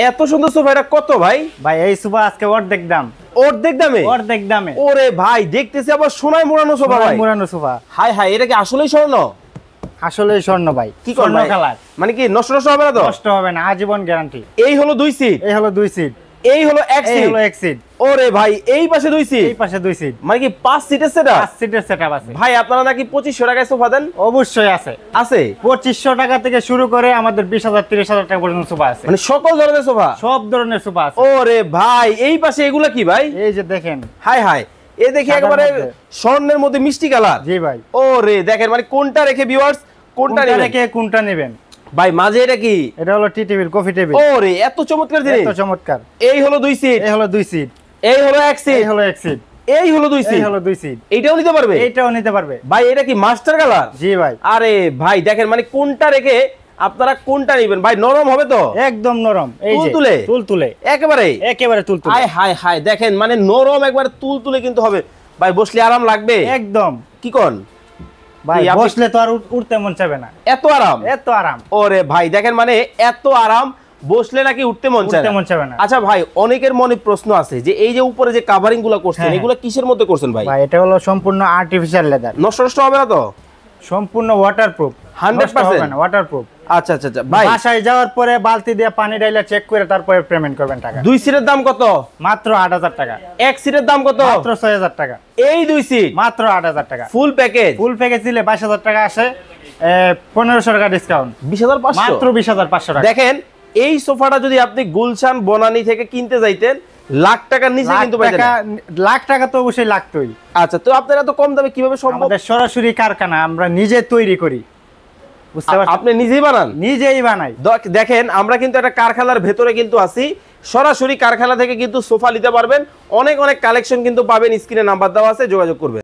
এত সুন্দর সোফা, এটা কত ভাই? ভাই এই সোফা আজকে অর্ধেক দাম। অর্ধেক দামে? অর্ধেক দামে। ওরে ভাই দেখতেছি আবার সোনায় মোড়ানো সোফা ভাই। মোড়ানো সোফা। হাই হাই, এটা কি আসলেই স্বর্ণ? আসলেই স্বর্ণ ভাই। কি স্বর্ণ কালার? মানে কি নষ্ট নষ্ট হবে না তো? নষ্ট হবে না, আজীবন গ্যারান্টি। এই হলো 2 সিট, এই হলো 2 সিট, এই হলো 1 সিট, এই হলো 1 সিট। ওরে ভাই এই পাশে 2 সিট, এই পাশে 2 সিট, মানে কি 5 সিটের সেটআপ? 5 সিটের সেটআপ আছে ভাই। আপনারা নাকি 2500 টাকায় সোফা দেন? অবশ্যই আছে। আছে 2500 টাকা থেকে শুরু করে আমাদের 20000 30000 টাকা পর্যন্ত সোফা আছে। মানে সকল ধরনের সোফা? সব ধরনের সোফা আছে। ওরে ভাই এই পাশে এগুলা কি ভাই? এই যে দেখেন, হাই হাই, এ দেখি একেবারে স্বর্ণের মধ্যে মিষ্টি কালার। জি ভাই। ওরে দেখেন, মানে কোনটা রেখে ভিউয়ার্স, কোনটা রেখে কোনটা নেবেন ভাই? মাঝে এটা কি? এটা হলো টি টেবিল, কফি টেবিল। ওরে এত চমৎকার জিনিস, এত চমৎকার। এই হলো 2 সিট, এই হলো 2 সিট, এই হলো 1 সিট, এই হলো 1 সিট, এই হলো 2 সিট, এই হলো 2 সিট। এইটাও নিতে পারবে? এইটাও নিতে পারবে ভাই। এটা কি মাস্টার কালার? জি ভাই। আরে ভাই দেখেন, মানে কোনটা রেখে আপনারা কোনটা নেবেন ভাই? নরম হবে তো? একদম নরম। এই যে তুলতুলে, একেবারে একেবারে তুলতুলে। হাই হাই হাই, দেখেন মানে নরম একবারে তুলতুলে কিন্তু হবে ভাই। বসলে আরাম লাগবে একদম। কি কোন ভাই বসলে তো আর উঠতে মন চাবে না, এত আরাম, এত আরাম। ওরে ভাই দেখেন, মানে এত আরাম, বসলে নাকি উঠতে মন চাবে না। আচ্ছা ভাই, অনেকের মনে প্রশ্ন আছে যে এই যে উপরে যে কাভারিং গুলো করছেন, এগুলো কিসের মধ্যে করছেন ভাই? ভাই এটা হলো সম্পূর্ণ আর্টিফিশিয়াল লেদার। নষ্ট নষ্ট হবে না তো? সম্পূর্ণ ওয়াটারপ্রুফ, 100% ওয়াটারপ্রুফ। আচ্ছা আচ্ছা আচ্ছা ভাই। বাসায় যাওয়ার পরে বালতি দিয়ে পানি ঢাইলা চেক করে তারপরে পেমেন্ট করবেন টাকা। 2 সিটের দাম কত? মাত্র 8000 টাকা। 1 সিটের দাম কত? মাত্র 6000 টাকা। এই 2 সিট মাত্র 8000 টাকা। Full package? ফুল প্যাকেজ দিলে 22000 টাকা আসে, 1500 টাকা ডিসকাউন্ট, 20500, মাত্র 20500 টাকা। দেখেন এই সোফাটা যদি আপনি গুলশান বনানী থেকে কিনতে যাইতেন, লাখ টাকার নিচে কিন্তু পাইতেন না। লাখ টাকা তো অবশ্যই লাগতোই। আচ্ছা, তো আপনারা তো কম দামে কিভাবে সম্ভব? আমাদের সরাসরি কারখানা, আমরা নিজে তৈরি করি। বুঝতে পারছেন? আপনি নিজেই বানান? নিজেই বানাই। দেখেন আমরা কিন্তু একটা কারখানার ভেতরে কিন্তু আছি, সরাসরি কারখানা থেকে কিন্তু সোফা নিতে পারবেন। অনেক অনেক কালেকশন কিন্তু পাবেন, স্ক্রিনে নাম্বার দেওয়া আছে, যোগাযোগ করবেন।